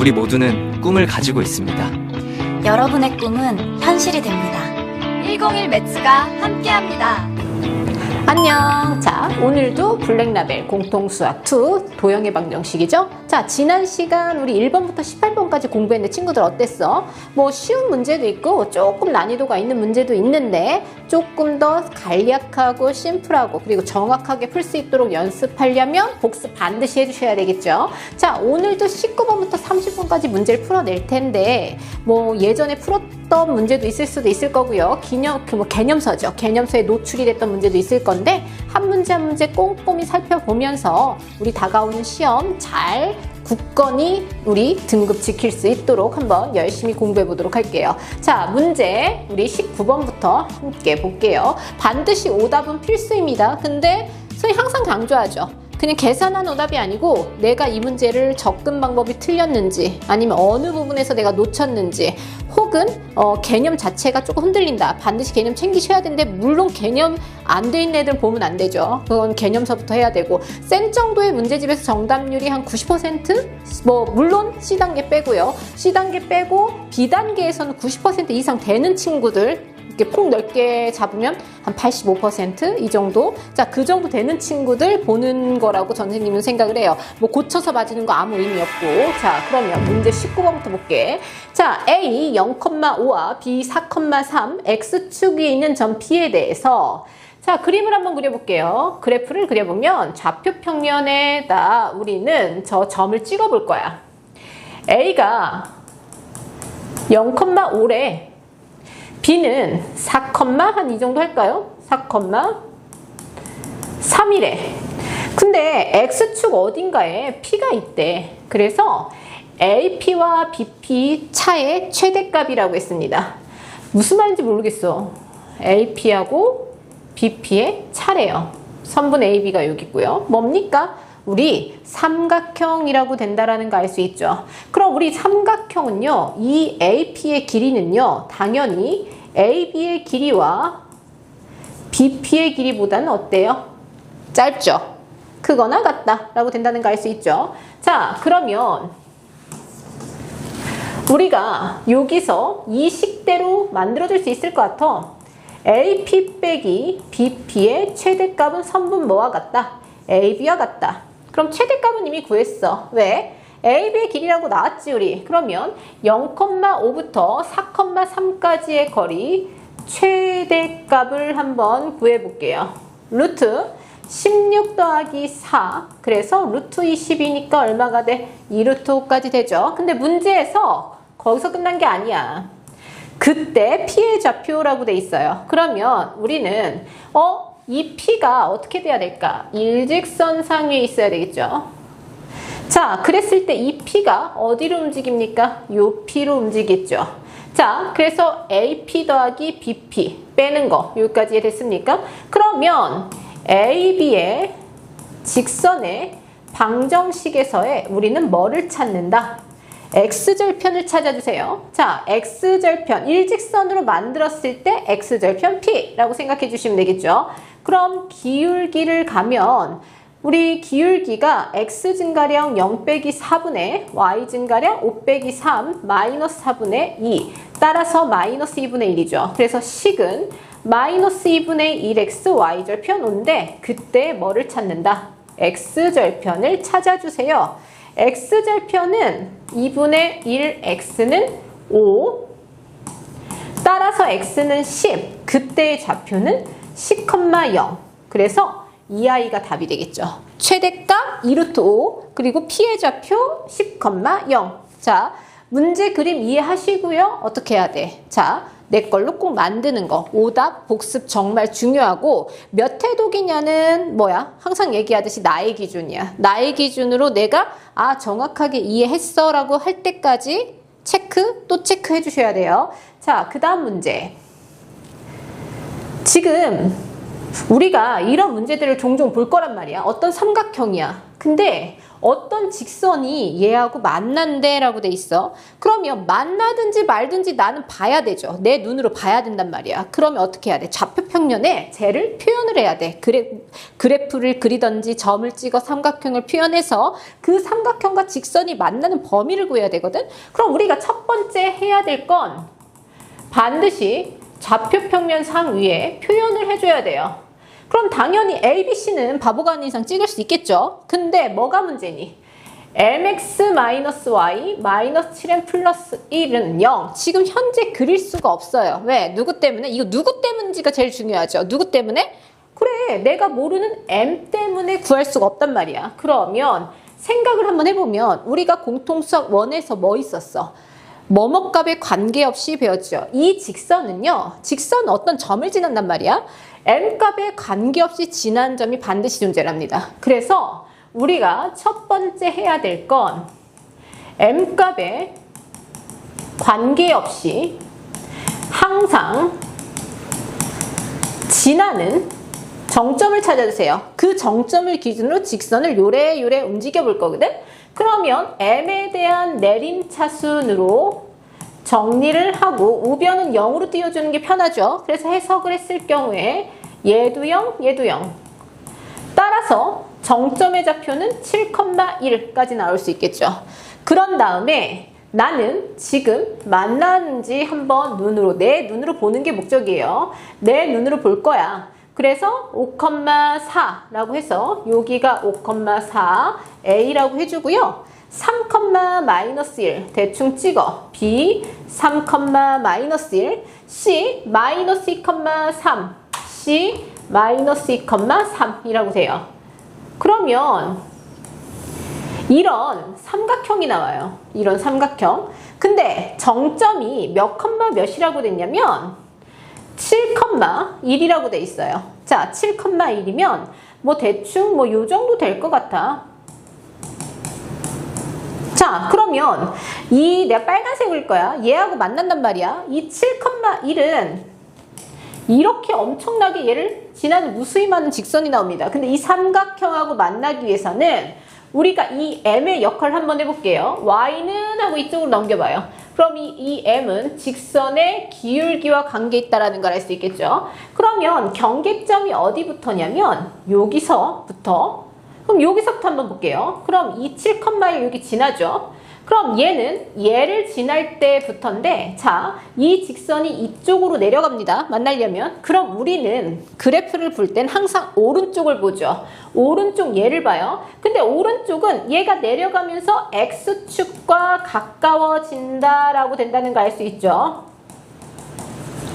우리 모두는 꿈을 가지고 있습니다. 여러분의 꿈은 현실이 됩니다. 101 매츠가 함께합니다. 안녕. 자, 오늘도 블랙라벨 공통수학 2 도형의 방정식이죠. 자, 지난 시간 우리 1번부터 18번까지 공부했는데 친구들 어땠어? 뭐 쉬운 문제도 있고 조금 난이도가 있는 문제도 있는데 조금 더 간략하고 심플하고 그리고 정확하게 풀 수 있도록 연습하려면 복습 반드시 해주셔야 되겠죠. 자, 오늘도 19번부터 30번까지 문제를 풀어낼 텐데 뭐 예전에 풀었던 문제도 있을 수도 있을 거고요. 개념서죠. 개념서에 노출이 됐던 문제도 있을 건데 한 문제 한 문제 꼼꼼히 살펴보면서 우리 다가오는 시험 잘 굳건히 우리 등급 지킬 수 있도록 한번 열심히 공부해 보도록 할게요. 자, 문제 우리 19번부터 함께 볼게요. 반드시 오답은 필수입니다. 근데 선생님 항상 강조하죠. 그냥 계산한 오답이 아니고 내가 이 문제를 접근 방법이 틀렸는지 아니면 어느 부분에서 내가 놓쳤는지 혹은 개념 자체가 조금 흔들린다. 반드시 개념 챙기셔야 되는데 물론 개념 안 돼 있는 애들은 보면 안 되죠. 그건 개념서부터 해야 되고 센 정도의 문제집에서 정답률이 한 90%? 뭐 물론 C단계 빼고요. C단계 빼고 B단계에서는 90% 이상 되는 친구들 이렇게 폭 넓게 잡으면 한 85% 이 정도? 자, 그 정도 되는 친구들 보는 거라고 선생님은 생각을 해요. 뭐 고쳐서 맞는 거 아무 의미 없고. 자, 그러면 문제 19번부터 볼게. 자, A 0,5와 B 4,3 X축 위에 있는 점 P에 대해서 자, 그림을 한번 그려볼게요. 그래프를 그려보면 좌표 평면에다 우리는 저 점을 찍어볼 거야. A가 0,5래. B는 4, 한 이 정도 할까요? 4,3이래. 근데 X축 어딘가에 P가 있대. 그래서 AP와 BP 차의 최대값이라고 했습니다. 무슨 말인지 모르겠어. AP하고 BP의 차래요. 선분 AB가 여기 있고요. 뭡니까? 우리 삼각형이라고 된다라는 거 알 수 있죠. 그럼 우리 삼각형은요, 이 AP의 길이는요, 당연히 AB의 길이와 BP의 길이보다는 어때요? 짧죠? 크거나 같다 라고 된다는 거 알 수 있죠. 자, 그러면 우리가 여기서 이 식대로 만들어줄 수 있을 것 같아. AP 빼기 BP의 최대값은 선분 뭐와 같다? AB와 같다. 그럼 최대값은 이미 구했어. 왜? AB의 길이라고 나왔지 우리. 그러면 0,5부터 4,3까지의 거리 최대값을 한번 구해볼게요. 루트 16 더하기 4 그래서 루트 20이니까 얼마가 돼? 2루트 5까지 되죠. 근데 문제에서 거기서 끝난 게 아니야. 그때 P의 좌표라고 돼 있어요. 그러면 우리는 이 P가 어떻게 돼야 될까? 일직선상 위에 있어야 되겠죠. 자, 그랬을 때 이 P가 어디로 움직입니까? 요 P로 움직이겠죠. 자, 그래서 AP 더하기 BP 빼는 거 여기까지 됐습니까? 그러면 AB의 직선의 방정식에서의 우리는 뭐를 찾는다? X절편을 찾아주세요. 자, X절편, 일직선으로 만들었을 때 X절편 P라고 생각해 주시면 되겠죠. 그럼 기울기를 가면 우리 기울기가 X 증가량 0 빼기 4분의 Y 증가량 5 빼기 3 마이너스 4분의 2 따라서 마이너스 2분의 1이죠. 그래서 식은 마이너스 2분의 1X Y절편 5인데 그때 뭐를 찾는다? X절편을 찾아주세요. X절편은 2분의 1X는 5 따라서 X는 10 그때의 좌표는 10,0 그래서 이 아이가 답이 되겠죠. 최대값 2루트 5 그리고 P의 좌표 10,0 자, 문제 그림 이해하시고요. 어떻게 해야 돼? 자, 내 걸로 꼭 만드는 거. 오답, 복습 정말 중요하고 몇 회독이냐는 뭐야? 항상 얘기하듯이 나의 기준이야. 나의 기준으로 내가 정확하게 이해했어 라고 할 때까지 체크, 또 체크해 주셔야 돼요. 자, 그 다음 문제. 지금 우리가 이런 문제들을 종종 볼 거란 말이야. 어떤 삼각형이야. 근데 어떤 직선이 얘하고 만난대 라고 돼 있어. 그러면 만나든지 말든지 나는 봐야 되죠. 내 눈으로 봐야 된단 말이야. 그러면 어떻게 해야 돼? 좌표평면에 쟤를 표현을 해야 돼. 그래프를 그리든지 점을 찍어 삼각형을 표현해서 그 삼각형과 직선이 만나는 범위를 구해야 되거든. 그럼 우리가 첫 번째 해야 될 건 반드시 좌표평면 상 위에 표현을 해줘야 돼요. 그럼 당연히 ABC는 바보가 아닌 이상 찍을 수 있겠죠. 근데 뭐가 문제니? mx-y 7m 플러스 1은 0. 지금 현재 그릴 수가 없어요. 왜? 누구 때문에? 이거 누구 때문인지가 제일 중요하죠. 누구 때문에? 그래, 내가 모르는 m 때문에 구할 수가 없단 말이야. 그러면 생각을 한번 해보면 우리가 공통수학 1에서 뭐 있었어? 뭐뭐값에 관계없이 배웠죠. 이 직선은요. 직선은 어떤 점을 지난단 말이야. m값에 관계없이 지난 점이 반드시 존재합니다. 그래서 우리가 첫 번째 해야 될 건 m값에 관계없이 항상 지나는 정점을 찾아주세요. 그 정점을 기준으로 직선을 요래요래 움직여 볼 거거든. 그러면 m에 대한 내림차순으로 정리를 하고 우변은 0으로 띄워주는 게 편하죠. 그래서 해석을 했을 경우에 얘도 0, 얘도 0. 따라서 정점의 좌표는 7,1까지 나올 수 있겠죠. 그런 다음에 나는 지금 만나는지 한번 내 눈으로 보는 게 목적이에요. 내 눈으로 볼 거야. 그래서 5,4라고 해서 여기가 5,4 A라고 해주고요. 3,-1 대충 찍어. B 3,-1 C -2,3 C -2,3이라고 돼요. 그러면 이런 삼각형이 나와요. 이런 삼각형. 근데 정점이 몇 컴마 몇이라고 됐냐면 7,1이라고 돼 있어요. 자, 7,1이면 뭐 대충 뭐 요 정도 될 것 같아. 자, 그러면 내가 빨간색을 거야. 얘하고 만난단 말이야. 이 7,1은 이렇게 엄청나게 얘를 지나는 무수히 많은 직선이 나옵니다. 근데 이 삼각형하고 만나기 위해서는 우리가 이 m의 역할을 한번 해볼게요. y는 하고 이쪽으로 넘겨봐요. 그럼 이 m은 직선의 기울기와 관계 있다라는 걸 알 수 있겠죠. 그러면 경계점이 어디부터냐면 여기서부터. 그럼 여기서부터 한번 볼게요. 그럼 이 7,1 여기 지나죠. 그럼 얘를 지날 때부터인데, 자, 이 직선이 이쪽으로 내려갑니다. 만나려면. 그럼 우리는 그래프를 볼 땐 항상 오른쪽을 보죠. 오른쪽 얘를 봐요. 근데 오른쪽은 얘가 내려가면서 X축과 가까워진다라고 된다는 거 알 수 있죠.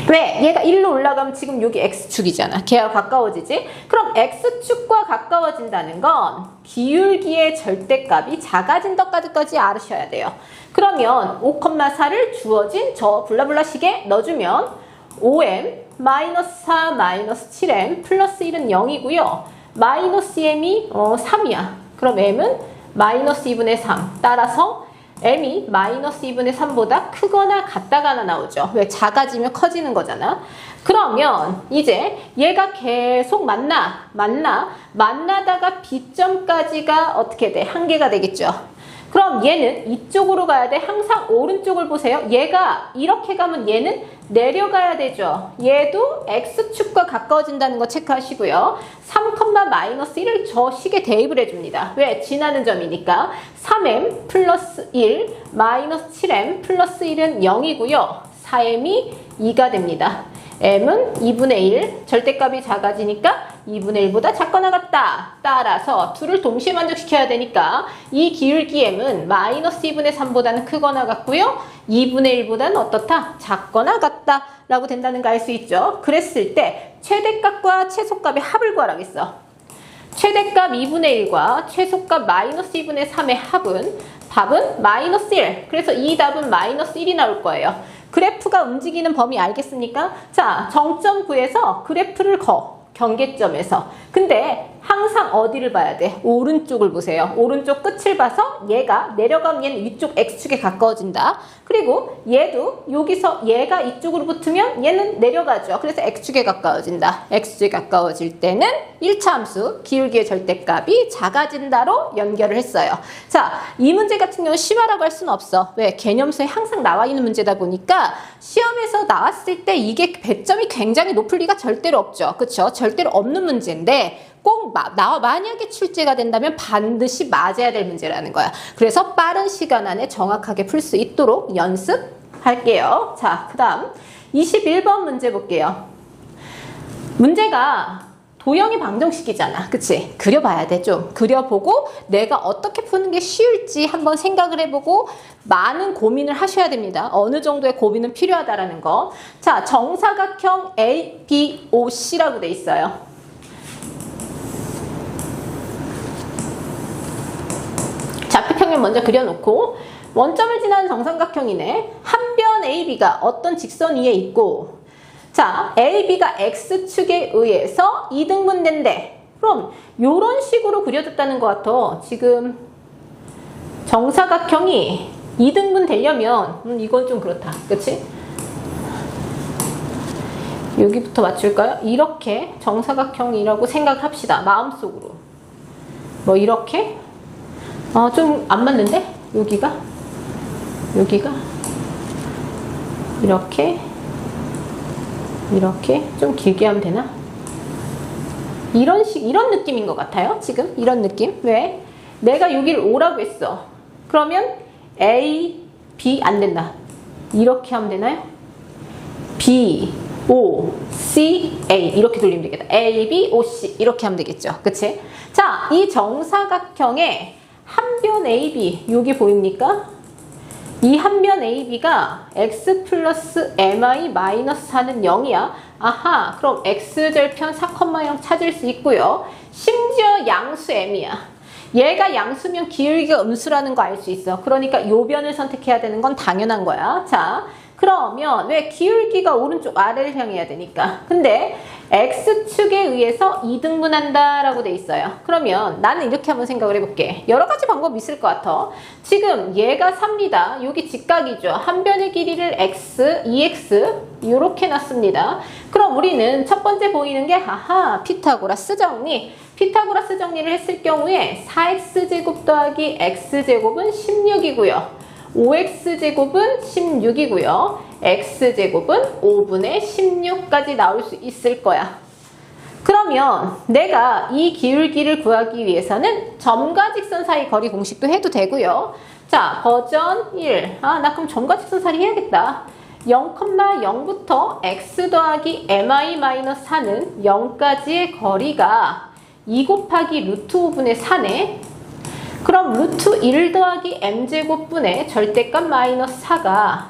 왜? 얘가 1로 올라가면 지금 여기 X축이잖아. 걔와 가까워지지? 그럼 X축과 가까워진다는 건 기울기의 절대값이 작아진 것까지 알으셔야 돼요. 그러면 5,4를 주어진 저 블라블라식에 넣어주면 5m-4 -7m 플러스 1은 0이고요. 마이너스 m이 3이야. 그럼 m은 -2분의 3. 따라서 m이 -2분의 3보다 크거나 같다가 하나 나오죠. 왜? 작아지면 커지는 거잖아. 그러면 이제 얘가 계속 만나다가 B점까지가 어떻게 돼? 한계가 되겠죠. 그럼 얘는 이쪽으로 가야 돼. 항상 오른쪽을 보세요. 얘가 이렇게 가면 얘는 내려가야 되죠. 얘도 X축과 가까워진다는 거 체크하시고요. 3,-1을 저 식에 대입을 해줍니다. 왜? 지나는 점이니까. 3m 플러스 1 -7m 플러스 1은 0이고요. 4m이 2가 됩니다. m은 2분의 1, 절대값이 작아지니까 2분의 1보다 작거나 같다. 따라서 둘을 동시에 만족시켜야 되니까 이 기울기 m은 -2분의 3보다는 크거나 같고요. 2분의 1보다는 어떻다? 작거나 같다 라고 된다는 거 알 수 있죠. 그랬을 때 최대값과 최소값의 합을 구하라고 했어. 최대값 2분의 1과 최소값 -2분의 3의 합은 답은 -1. 그래서 이 답은 -1이 나올 거예요. 그래프가 움직이는 범위 알겠습니까? 자, 정점 구해서 그래프를 경계점에서. 근데 항상 어디를 봐야 돼? 오른쪽을 보세요. 오른쪽 끝을 봐서 얘가 내려가면 얘는 위쪽 X축에 가까워진다. 그리고 얘도 여기서 얘가 이쪽으로 붙으면 얘는 내려가죠. 그래서 X축에 가까워진다. X축에 가까워질 때는 1차 함수 기울기의 절대값이 작아진다로 연결을 했어요. 자, 이 문제 같은 경우는 심화라고 할 수는 없어. 왜? 개념서에 항상 나와 있는 문제다 보니까 시험에서 나왔을 때 이게 배점이 굉장히 높을 리가 절대로 없죠. 그쵸? 절대로 없는 문제인데 꼭 만약에 출제가 된다면 반드시 맞아야 될 문제라는 거야. 그래서 빠른 시간 안에 정확하게 풀 수 있도록 연습할게요. 자, 그 다음 21번 문제 볼게요. 문제가 도형이 방정식이잖아. 그치? 그려봐야 돼. 좀 그려보고 내가 어떻게 푸는 게 쉬울지 한번 생각을 해보고 많은 고민을 하셔야 됩니다. 어느 정도의 고민은 필요하다라는 거. 자, 정사각형 ABOC라고 돼 있어요. 좌표평면 먼저 그려놓고 원점을 지나는 정삼각형이네. 한 변 AB가 어떤 직선 위에 있고, 자, AB가 X축에 의해서 이등분된대. 그럼 요런 식으로 그려졌다는 것 같아. 지금 정사각형이 이등분 되려면 이건 좀 그렇다. 그치? 여기부터 맞출까요? 이렇게 정사각형이라고 생각합시다. 마음속으로. 뭐 이렇게? 좀 안 맞는데? 여기가 이렇게 좀 길게 하면 되나? 이런 느낌인 것 같아요. 지금 이런 느낌. 왜? 내가 여기를 O라고 했어. 그러면 A, B 안 된다. 이렇게 하면 되나요? B, O, C, A 이렇게 돌리면 되겠다. A, B, O, C 이렇게 하면 되겠죠. 그치? 자, 이 정사각형에 한 변 AB 여기 보입니까? 이 한 변 AB가 x 플러스 mi 마이너스 4는 0이야. 아하, 그럼 x절편 4,0 찾을 수 있고요. 심지어 양수 m이야. 얘가 양수면 기울기가 음수라는 거 알 수 있어. 그러니까 요 변을 선택해야 되는 건 당연한 거야. 자, 그러면 왜 기울기가 오른쪽 아래를 향해야 되니까. 근데 X축에 의해서 이등분한다 라고 돼 있어요. 그러면 나는 이렇게 한번 생각을 해볼게. 여러 가지 방법이 있을 것 같아. 지금 얘가 3입니다. 여기 직각이죠. 한 변의 길이를 X, 2X 이렇게 놨습니다. 그럼 우리는 첫 번째 보이는 게 피타고라스 정리. 피타고라스 정리를 했을 경우에 4x제곱 더하기 x제곱은 16이고요. 5x제곱은 16이고요. x제곱은 5분의 16까지 나올 수 있을 거야. 그러면 내가 이 기울기를 구하기 위해서는 점과 직선 사이 거리 공식도 해도 되고요. 자, 버전 1. 나 그럼 점과 직선 사이 해야겠다. 0,0부터 x 더하기 mi-4는 0까지의 거리가 2 곱하기 루트 5분의 4네. 그럼 루트 1 더하기 m제곱분의 절대값 마이너스 4가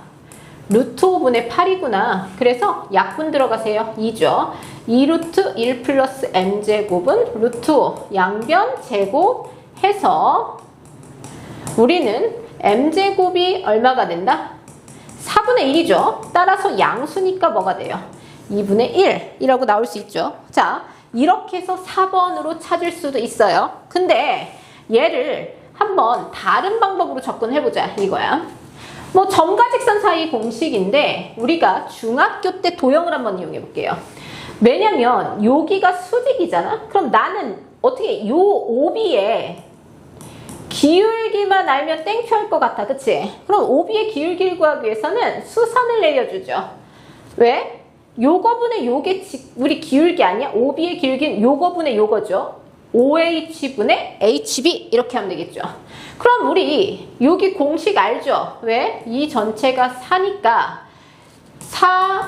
루트 5분의 8이구나. 그래서 약분 들어가세요. 2죠. 2루트 1 플러스 m제곱은 루트 5 양변 제곱 해서 우리는 m제곱이 얼마가 된다? 4분의 1이죠. 따라서 양수니까 뭐가 돼요? 2분의 1이라고 나올 수 있죠. 자, 이렇게 해서 4번으로 찾을 수도 있어요. 근데 얘를 한번 다른 방법으로 접근해보자 이거야. 뭐 점과 직선 사이 공식인데 우리가 중학교 때 도형을 한번 이용해 볼게요. 왜냐면 여기가 수직이잖아. 그럼 나는 어떻게 요 OB에 기울기만 알면 땡큐 할 것 같아. 그치? 그럼 OB의 기울기를 구하기 위해서는 수선을 내려주죠. 왜? 요거분의 요게 우리 기울기 아니야? OB의 기울기는 요거분의 요거죠. OH분의 HB 이렇게 하면 되겠죠. 그럼 우리 여기 공식 알죠? 왜? 이 전체가 4니까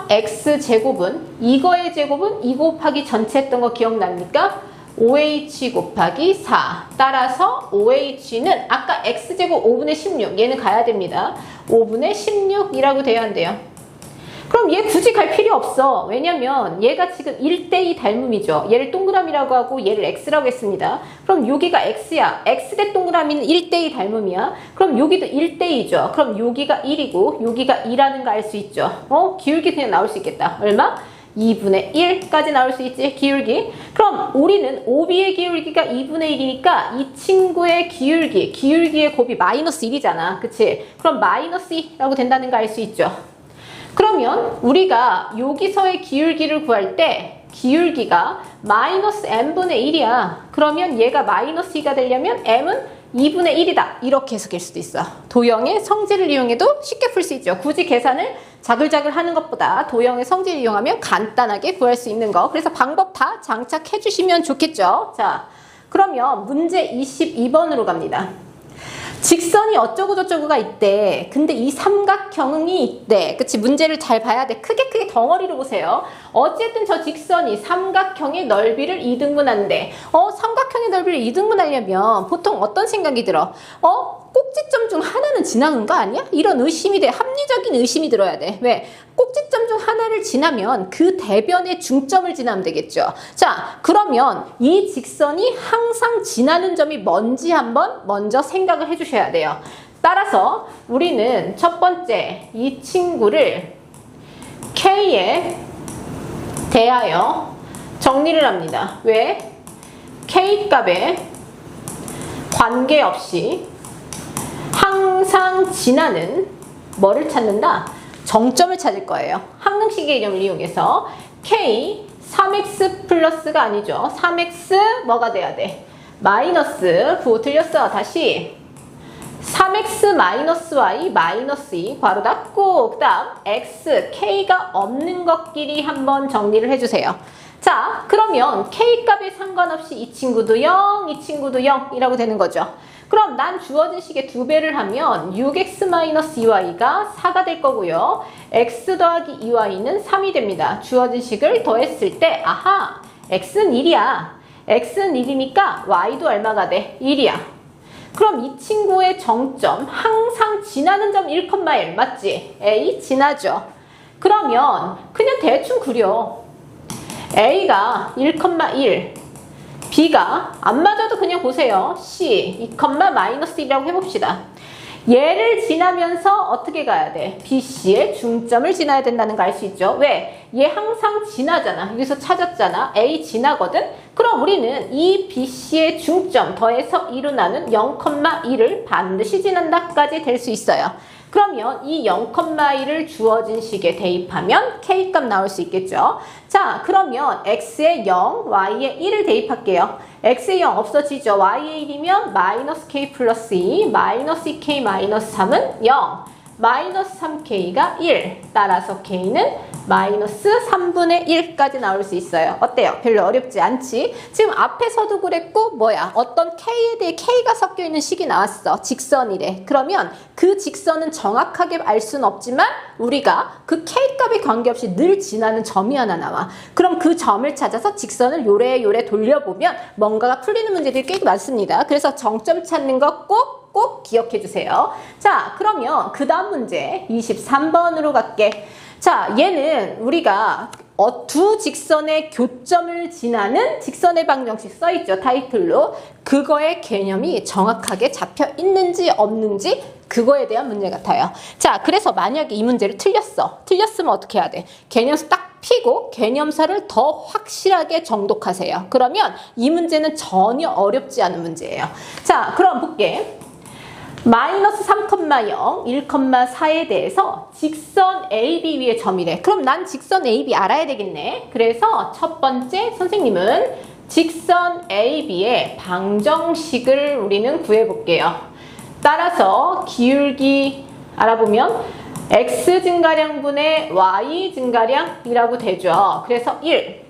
4x제곱은 이거의 제곱은 2 곱하기 전체 했던 거 기억납니까? OH 곱하기 4 따라서 OH는 아까 x제곱 5분의 16 얘는 가야 됩니다. 5분의 16이라고 돼야 한대요. 그럼 얘 굳이 갈 필요 없어. 왜냐면 얘가 지금 1대2 닮음이죠. 얘를 동그라미라고 하고 얘를 x라고 했습니다. 그럼 여기가 x야. x 대 동그라미는 1대2 닮음이야. 그럼 여기도 1대2죠. 그럼 여기가 1이고 여기가 2라는 거 알 수 있죠. 기울기 그냥 나올 수 있겠다. 얼마? 2분의 1까지 나올 수 있지, 기울기. 그럼 우리는 OB의 기울기가 2분의 1이니까 이 친구의 기울기의 곱이 마이너스 1이잖아. 그치? 그럼 마이너스 2라고 된다는 거 알 수 있죠? 그러면 우리가 여기서의 기울기를 구할 때 기울기가 마이너스 m분의 1이야. 그러면 얘가 마이너스 2가 되려면 m은 2분의 1이다. 이렇게 해석할 수도 있어. 도형의 성질을 이용해도 쉽게 풀 수 있죠. 굳이 계산을 자글자글 하는 것보다 도형의 성질을 이용하면 간단하게 구할 수 있는 거. 그래서 방법 다 장착해 주시면 좋겠죠. 자, 그러면 문제 22번으로 갑니다. 직선이 어쩌고저쩌고가 있대. 근데 이 삼각형이 있대. 그치? 문제를 잘 봐야 돼. 크게 덩어리로 보세요. 어쨌든 저 직선이 삼각형의 넓이를 2등분한대. 삼각형의 넓이를 2등분하려면 보통 어떤 생각이 들어? 꼭지점 중 하나는 지나는 거 아니야? 이런 의심이 돼. 합리적인 의심이 들어야 돼. 왜? 꼭지점 중 하나를 지나면 그 대변의 중점을 지나면 되겠죠. 자, 그러면 이 직선이 항상 지나는 점이 뭔지 한번 먼저 생각을 해주셔야 돼요. 따라서 우리는 첫 번째 이 친구를 K에 대하여 정리를 합니다. 왜? K 값에 관계없이 항상 지나는 뭐를 찾는다? 정점을 찾을 거예요. 항등식의 개념을 이용해서 K 3x 플러스가 아니죠. 3x 뭐가 돼야 돼? 마이너스 부호 틀렸어. 다시 3x 마이너스 y 마이너스 2 괄호 닫고 그 다음 x k가 없는 것끼리 한번 정리를 해주세요. 자, 그러면 k 값에 상관없이 이 친구도 0, 이 친구도 0이라고 되는 거죠. 그럼 난 주어진 식의 2배를 하면 6x-2y가 4가 될 거고요. x 더하기 2y는 3이 됩니다. 주어진 식을 더했을 때 아하, x는 1이야. x는 1이니까 y도 얼마가 돼? 1이야. 그럼 이 친구의 정점, 항상 지나는 점 1,1 맞지? A 지나죠. 그러면 그냥 대충 그려. A가 1,1, B가 안 맞아도 그냥 보세요. C 2,-1이라고 해봅시다. 얘를 지나면서 어떻게 가야 돼? BC의 중점을 지나야 된다는 거 알 수 있죠? 왜? 얘 항상 지나잖아. 여기서 찾았잖아. A 지나거든? 그럼 우리는 이 BC의 중점 더해서 2로 나눈 0,1을 반드시 지난다까지 될 수 있어요. 그러면 이 0,1을 주어진 식에 대입하면 K값 나올 수 있겠죠. 자, 그러면 X에 0, Y에 1을 대입할게요. X에 0 없어지죠. Y에 1이면 마이너스 K 플러스 2, 마이너스 2K 마이너스 3은 0, 마이너스 3K가 1. 따라서 K는 마이너스 3분의 1까지 나올 수 있어요. 어때요? 별로 어렵지 않지? 지금 앞에서도 그랬고 뭐야? 어떤 K에 대해 K가 섞여 있는 식이 나왔어. 직선이래. 그러면 그 직선은 정확하게 알 수는 없지만 우리가 그 K값에 관계없이 늘 지나는 점이 하나 나와. 그럼 그 점을 찾아서 직선을 요래요래 돌려보면 뭔가가 풀리는 문제들이 꽤 많습니다. 그래서 정점 찾는 거 꼭 기억해 주세요. 자, 그러면 그 다음 문제 23번으로 갈게. 자, 얘는 우리가 두 직선의 교점을 지나는 직선의 방정식 써있죠. 타이틀로. 그거의 개념이 정확하게 잡혀 있는지 없는지 그거에 대한 문제 같아요. 자, 그래서 만약에 이 문제를 틀렸으면 어떻게 해야 돼? 개념서 딱 피고 개념서를 더 확실하게 정독하세요. 그러면 이 문제는 전혀 어렵지 않은 문제예요. 자, 그럼 볼게. 마이너스 3,0, 1,4에 대해서 직선 AB 위에 점이래. 그럼 난 직선 AB 알아야 되겠네. 그래서 첫 번째 선생님은 직선 AB의 방정식을 우리는 구해볼게요. 따라서 기울기 알아보면 X 증가량분의 Y 증가량이라고 되죠. 그래서 1.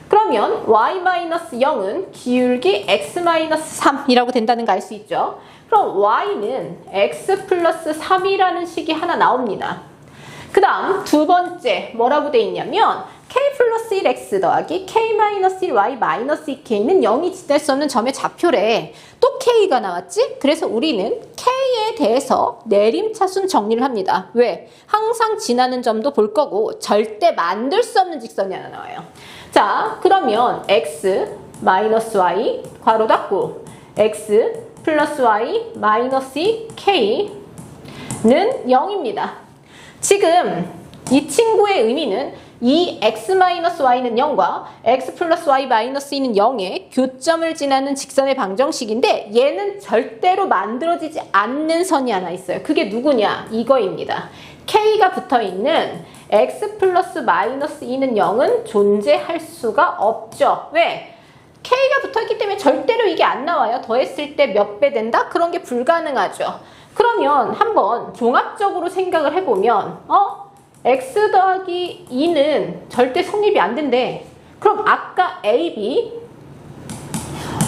그러면 Y-0은 기울기 X-3이라고 된다는 거 알 수 있죠. 그럼 Y는 X 플러스 3이라는 식이 하나 나옵니다. 그 다음 두 번째 뭐라고 돼 있냐면 K 플러스 1X 더하기 K 마이너스 1Y 마이너스 2K는 0이 지날 수 없는 점의 좌표래. 또 K가 나왔지? 그래서 우리는 K에 대해서 내림차순 정리를 합니다. 왜? 항상 지나는 점도 볼 거고 절대 만들 수 없는 직선이 하나 나와요. 자, 그러면 X 마이너스 Y 괄호 닫고 X 플러스 Y 마이너스 2K는 0입니다. 지금 이 친구의 의미는 이 x-y는 0과 x 플러스 y-2는 0의 교점을 지나는 직선의 방정식인데 얘는 절대로 만들어지지 않는 선이 하나 있어요. 그게 누구냐? 이거입니다. k가 붙어있는 x 플러스 마이너스 2는 0은 존재할 수가 없죠. 왜? k가 붙어있기 때문에 절대로 이게 안 나와요. 더했을 때 몇 배 된다? 그런 게 불가능하죠. 그러면 한번 종합적으로 생각을 해보면 x 더하기 2는 절대 성립이 안 된대. 그럼 아까 a, b,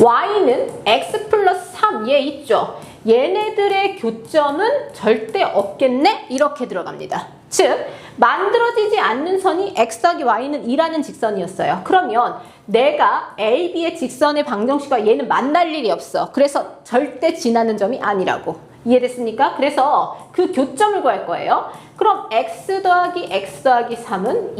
y는 x 플러스 3 얘 있죠. 얘네들의 교점은 절대 없겠네? 이렇게 들어갑니다. 즉 만들어지지 않는 선이 x 더하기 y는 2라는 직선이었어요. 그러면 내가 a, b의 직선의 방정식과 얘는 만날 일이 없어. 그래서 절대 지나는 점이 아니라고. 이해됐습니까? 그래서 그 교점을 구할 거예요. 그럼 x 더하기 3은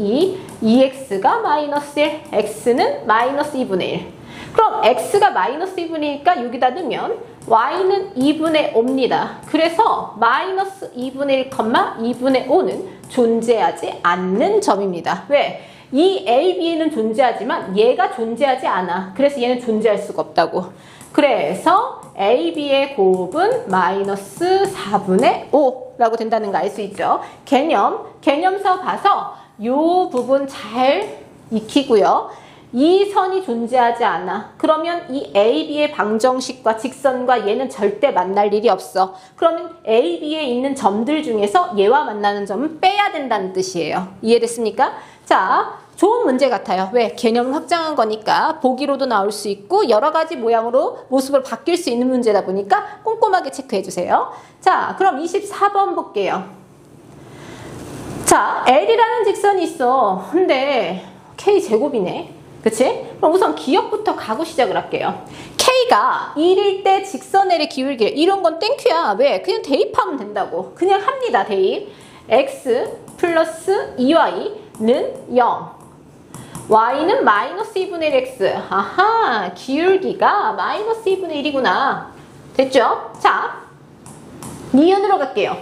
2x가 마이너스 1, x는 마이너스 2분의 1. 그럼 x가 마이너스 2분의 1이니까 여기다 넣으면 y는 2분의 5입니다. 그래서 마이너스 2분의 1, 2분의 5는 존재하지 않는 점입니다. 왜? 이 a, b는 존재하지만 얘가 존재하지 않아. 그래서 얘는 존재할 수가 없다고. 그래서 a, b의 곱은 마이너스 4분의 5라고 된다는 거 알 수 있죠. 개념서 봐서 이 부분 잘 익히고요. 이 선이 존재하지 않아. 그러면 이 a, b의 방정식과 직선과 얘는 절대 만날 일이 없어. 그러면 a, b에 있는 점들 중에서 얘와 만나는 점은 빼야 된다는 뜻이에요. 이해됐습니까? 자, 좋은 문제 같아요. 왜? 개념을 확장한 거니까 보기로도 나올 수 있고 여러 가지 모양으로 모습을 바뀔 수 있는 문제다 보니까 꼼꼼하게 체크해 주세요. 자, 그럼 24번 볼게요. 자, L이라는 직선이 있어. 근데 K제곱이네. 그치? 그럼 우선 기억부터 가고 시작을 할게요. K가 1일 때 직선 L의 기울기 이런 건 땡큐야. 왜? 그냥 대입하면 된다고. 그냥 합니다. 대입. X 플러스 2Y는 0. y는 마이너스 2분의 1x. 아하, 기울기가 마이너스 2분의 1이구나. 됐죠? 자, 니은으로 갈게요.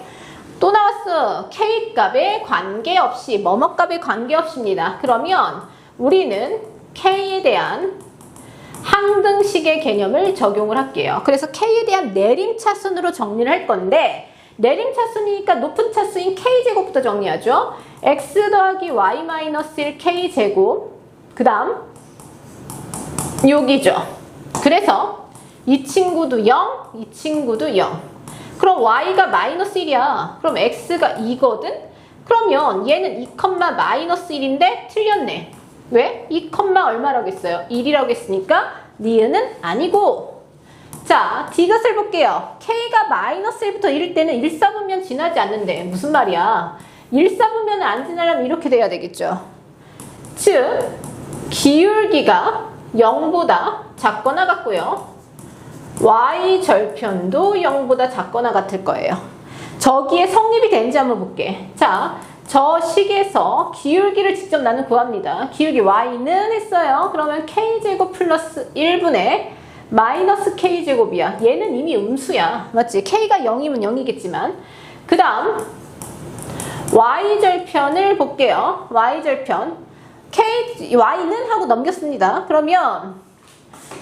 또 나왔어. k값에 관계없이, 뭐뭐값에 관계없이입니다. 그러면 우리는 k에 대한 항등식의 개념을 적용을 할게요. 그래서 k에 대한 내림차순으로 정리를 할 건데 내림차순이니까 높은 차수인 k제곱부터 정리하죠. x 더하기 y 마이너스 1 k제곱 그 다음 여기죠. 그래서 이 친구도 0, 이 친구도 0. 그럼 y가 마이너스 1이야. 그럼 x가 2거든? 그러면 얘는 2, 마이너스 1인데 틀렸네. 왜? 2, 얼마라고 했어요? 1이라고 했으니까 니은은 아니고. 자, D것을 볼게요. K가 마이너스 1부터 1일 때는 1사분면 지나지 않는데 무슨 말이야? 1사분면을 안 지나려면 이렇게 돼야 되겠죠. 즉 기울기가 0보다 작거나 같고요. Y절편도 0보다 작거나 같을 거예요. 저기에 성립이 되는지 한번 볼게. 자, 저 식에서 기울기를 직접 나는 구합니다. 기울기 Y는 했어요. 그러면 K제곱 플러스 1분의 마이너스 K제곱이야. 얘는 이미 음수야. 맞지? K가 0이면 0이겠지만. 그 다음 Y절편을 볼게요. Y절편. Y는 하고 넘겼습니다. 그러면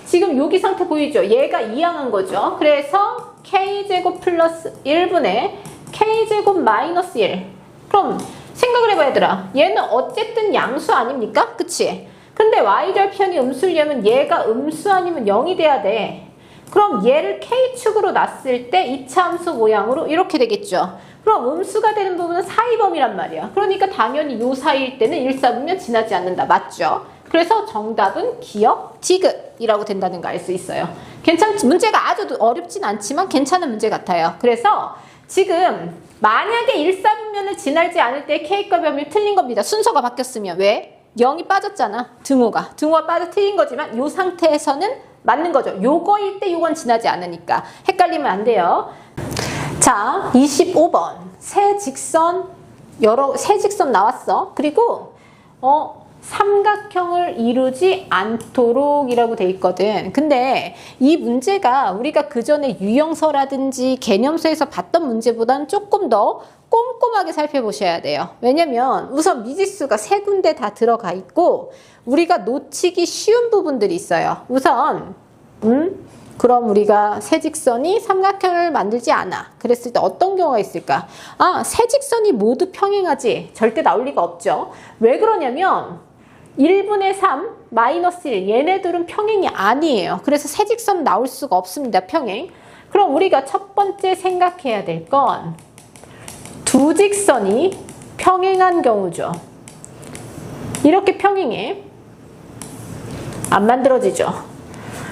지금 여기 상태 보이죠? 얘가 이항한 거죠. 그래서 K제곱 플러스 1분의 K제곱 마이너스 1. 그럼 생각을 해봐 얘들아. 얘는 어쨌든 양수 아닙니까? 그치? 근데 Y절편이 음수려면 얘가 음수 아니면 0이 돼야 돼. 그럼 얘를 K축으로 놨을 때 이차함수 모양으로 이렇게 되겠죠. 그럼 음수가 되는 부분은 사이범위란 말이야. 그러니까 당연히 요 사이일 때는 1사분면 지나지 않는다. 맞죠? 그래서 정답은 기억, 디귿이라고 된다는 거 알 수 있어요. 문제가 아주 어렵진 않지만 괜찮은 문제 같아요. 그래서 지금 만약에 1사분면을 지나지 않을 때 K과 범위 틀린 겁니다. 순서가 바뀌었으면. 왜? 0이 빠졌잖아. 등호가 빠져 틀린 거지만 이 상태에서는 맞는 거죠. 요거일 때 요건 지나지 않으니까 헷갈리면 안 돼요. 자, 25번 세 직선 나왔어. 그리고 삼각형을 이루지 않도록 이라고 돼 있거든. 근데 이 문제가 우리가 그 전에 유형서라든지 개념서에서 봤던 문제보다는 조금 더 꼼꼼하게 살펴보셔야 돼요. 왜냐면 우선 미지수가 세 군데 다 들어가 있고 우리가 놓치기 쉬운 부분들이 있어요. 우선 그럼 우리가 세직선이 삼각형을 만들지 않아. 그랬을 때 어떤 경우가 있을까? 아, 세직선이 모두 평행하지. 절대 나올 리가 없죠. 왜 그러냐면 1분의 3, 마이너스 1 얘네들은 평행이 아니에요. 그래서 세직선 나올 수가 없습니다. 평행. 그럼 우리가 첫 번째 생각해야 될 건 두 직선이 평행한 경우죠. 이렇게 평행해. 안 만들어지죠.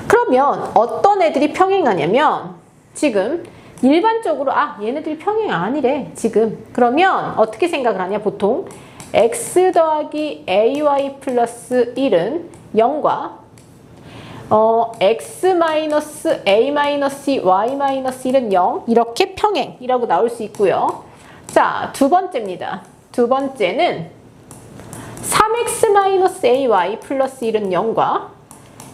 그러면 어떤 애들이 평행하냐면 지금 일반적으로 얘네들이 평행 아니래 지금. 그러면 어떻게 생각을 하냐 보통 x 더하기 ay 플러스 1은 0과 x 마이너스 a 마이너스 y 마이너스 1은 0 이렇게 평행이라고 나올 수 있고요. 자, 두 번째입니다. 두 번째는 3x 마이너스 ay 플러스 1은 0과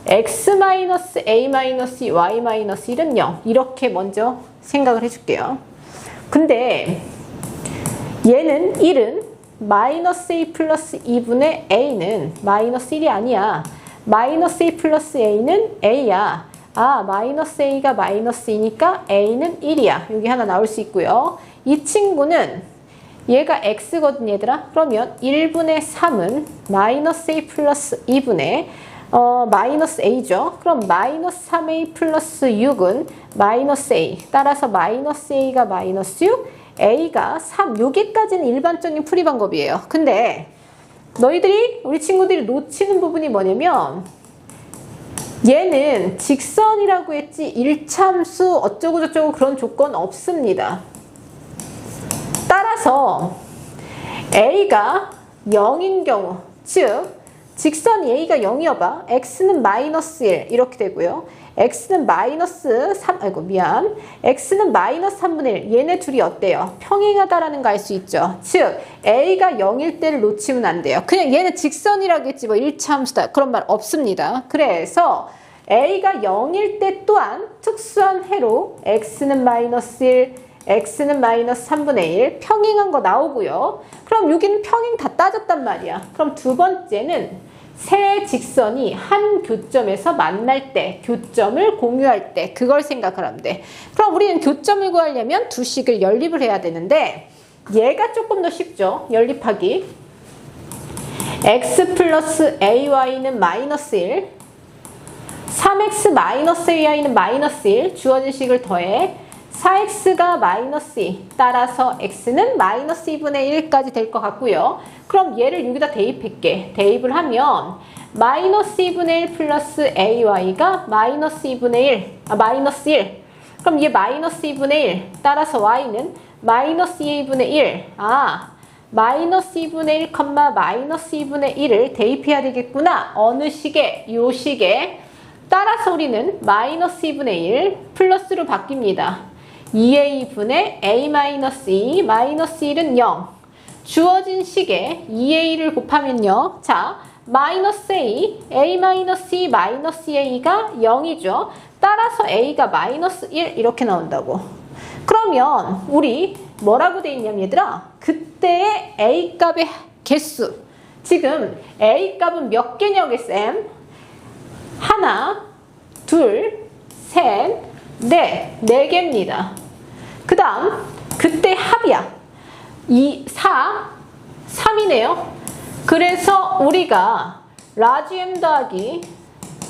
x 마이너스 a 마이너스 y 마이너스 1은 0 이렇게 먼저 생각을 해줄게요. 근데 얘는 1은 마이너스 a 플러스 2분의 a는 마이너스 1이 아니야. 마이너스 a 플러스 a는 a야. 마이너스 a가 마이너스 2니까 a는 1이야. 여기 하나 나올 수 있고요. 이 친구는 얘가 x거든 얘들아. 그러면 1분의 3은 마이너스 a 플러스 2분의 마이너스 a죠. 그럼 마이너스 3a 플러스 6은 마이너스 a. 따라서 마이너스 a가 마이너스 6, a가 3. 여기까지는 일반적인 풀이 방법이에요. 근데 우리 친구들이 놓치는 부분이 뭐냐면 얘는 직선이라고 했지 일참수 어쩌고저쩌고 그런 조건 없습니다. 따라서 a가 0인 경우, 즉 직선이 a가 0이어봐. x는 마이너스 1 이렇게 되고요. x는 마이너스 3, x는 마이너스 3분의 1. 얘네 둘이 어때요? 평행하다라는 거 알 수 있죠. 즉 a가 0일 때를 놓치면 안 돼요. 그냥 얘는 직선이라고 했지 뭐 일차함수다 그런 말 없습니다. 그래서 a가 0일 때 또한 특수한 해로 x는 마이너스 1, x는 마이너스 3분의 1 평행한 거 나오고요. 그럼 여기는 평행 다 따졌단 말이야. 그럼 두 번째는 세 직선이 한 교점에서 만날 때, 교점을 공유할 때 그걸 생각을 하면 돼. 그럼 우리는 교점을 구하려면 두 식을 연립을 해야 되는데 얘가 조금 더 쉽죠. 연립하기. x 플러스 ay는 마이너스 1, 3x 마이너스 ai는 마이너스 1 주어진 식을 더해 4x가 마이너스 2 따라서 x는 마이너스 2분의 1까지 될 것 같고요. 그럼 얘를 여기다 대입할게. 대입을 하면 마이너스 2분의 1 플러스 ay가 마이너스 2분의 1 마이너스 1 그럼 얘 마이너스 2분의 1 따라서 y는 마이너스 2분의 1 마이너스 2분의 1, 마이너스 2분의 1을 대입해야 되겠구나. 어느 식에? 요 식에. 따라서 우리는 마이너스 2분의 1 플러스로 바뀝니다. 2a분의 a-2 마이너스 1은 0. 주어진 식에 2a를 곱하면요. 자, 마이너스 a 마이너스 2 마이너스 a가 0이죠. 따라서 a가 마이너스 1 이렇게 나온다고. 그러면 우리 뭐라고 돼 있냐면 얘들아 그때의 a 값의 개수 지금 a 값은 몇 개냐고 쌤? 하나, 둘, 셋, 넷, 4개입니다. 그 다음 그때 합이야. 2, 4, 3이네요. 그래서 우리가 라지 m 더하기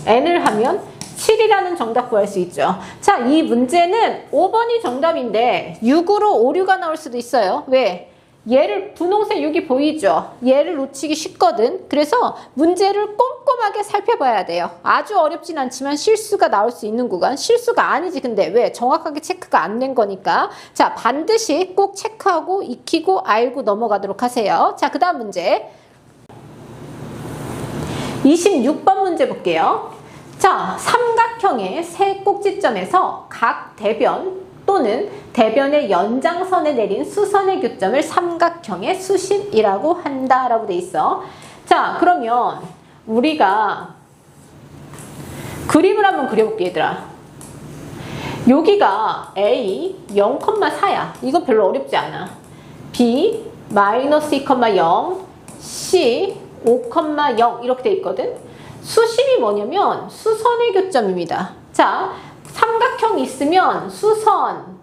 n을 하면 7이라는 정답 구할 수 있죠. 자, 이 문제는 5번이 정답인데 6으로 오류가 나올 수도 있어요. 왜? 얘를 분홍색 6이 보이죠? 얘를 놓치기 쉽거든. 그래서 문제를 꼼꼼하게 살펴봐야 돼요. 아주 어렵진 않지만 실수가 나올 수 있는 구간. 실수가 아니지. 근데 왜? 정확하게 체크가 안 된 거니까. 자, 반드시 꼭 체크하고 익히고 알고 넘어가도록 하세요. 자, 그 다음 문제 26번 문제 볼게요. 자, 삼각형의 세 꼭지점에서 각 대변 또는 대변의 연장선에 내린 수선의 교점을 삼각형의 수심이라고 한다라고 돼 있어. 자, 그러면 우리가 그림을 한번 그려볼게 얘들아. 여기가 A 0,4야. 이거 별로 어렵지 않아. B 마이너스 2,0 C 5,0 이렇게 돼 있거든. 수심이 뭐냐면 수선의 교점입니다. 자, 삼각형이 있으면 수선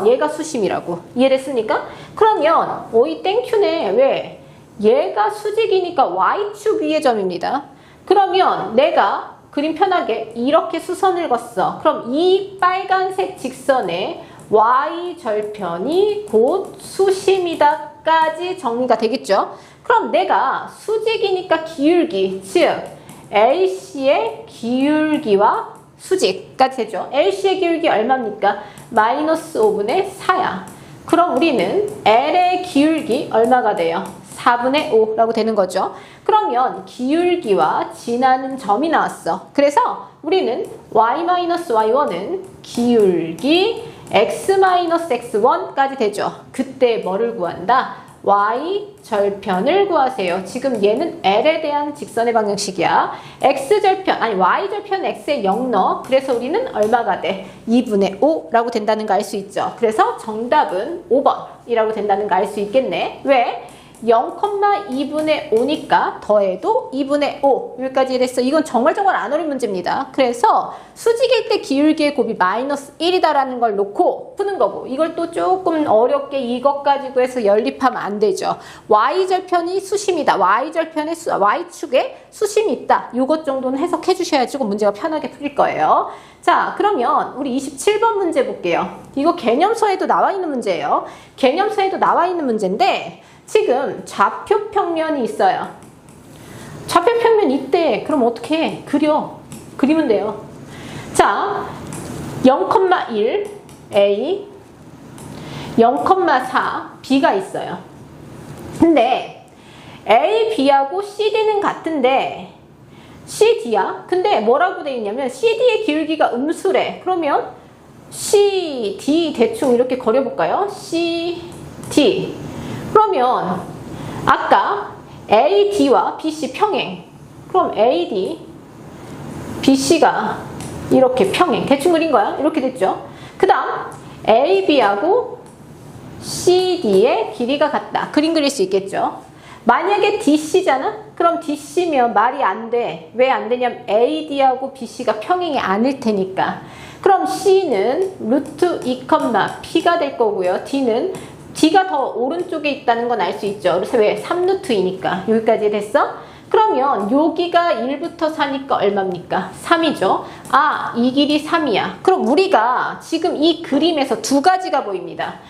얘가 수심이라고. 이해됐습니까? 그러면 오이 땡큐네. 왜? 얘가 수직이니까 Y축 위의 점입니다. 그러면 내가 그림 편하게 이렇게 수선을 그었어. 그럼 이 빨간색 직선에 Y절편이 곧 수심이다까지 정리가 되겠죠? 그럼 내가 수직이니까 기울기, 즉 LC의 기울기와 수직까지 되죠. LC의 기울기 얼마입니까? 마이너스 5분의 4야. 그럼 우리는 L의 기울기 얼마가 돼요? 4분의 5라고 되는 거죠. 그러면 기울기와 지나는 점이 나왔어. 그래서 우리는 y-y1은 기울기 x-x1까지 되죠. 그때 뭐를 구한다? y절편을 구하세요. 지금 얘는 L에 대한 직선의 방정식이야. x절편, 아니 y절편 x에 0 넣어. 그래서 우리는 얼마가 돼? 2분의 5라고 된다는 거 알 수 있죠. 그래서 정답은 5번이라고 된다는 거 알 수 있겠네. 왜? 0,2분의 5니까 더해도 2분의 5 여기까지 됐어. 이건 정말 안 어려운 문제입니다. 그래서 수직일 때 기울기의 곱이 마이너스 1이다라는 걸 놓고 푸는 거고, 이걸 또 조금 어렵게 이것 가지고 해서 연립하면 안 되죠. Y절편이 수심이다. Y축에 수심이 있다. 이것 정도는 해석해 주셔야지 문제가 편하게 풀릴 거예요. 자, 그러면 우리 27번 문제 볼게요. 이거 개념서에도 나와 있는 문제예요. 개념서에도 나와 있는 문제인데 지금 좌표평면이 있어요. 좌표평면 있대. 그럼 어떻게 해? 그리면 돼요. 자, 0,1 A, 0,4 B가 있어요. 근데 A, B하고 CD는 같은데 CD야? 근데 뭐라고 돼 있냐면 CD의 기울기가 음수래. 그러면 CD 대충 이렇게 그려볼까요? CD. 그러면 아까 AD와 BC 평행. 그럼 AD, BC가 이렇게 평행. 대충 그린 거야. 이렇게 됐죠. 그 다음 AB하고 CD의 길이가 같다. 그림 그릴 수 있겠죠. 만약에 DC잖아? 그럼 DC면 말이 안 돼. 왜 안 되냐면 AD하고 BC가 평행이 아닐 테니까. 그럼 C는 루트 2, P가 될 거고요. D가 더 오른쪽에 있다는 건 알 수 있죠. 그래서 왜? 3루트이니까. 여기까지 됐어? 그러면 여기가 1부터 4니까 얼마입니까? 3이죠. 아, 이 길이 3이야. 그럼 우리가 지금 이 그림에서 두 가지가 보입니다.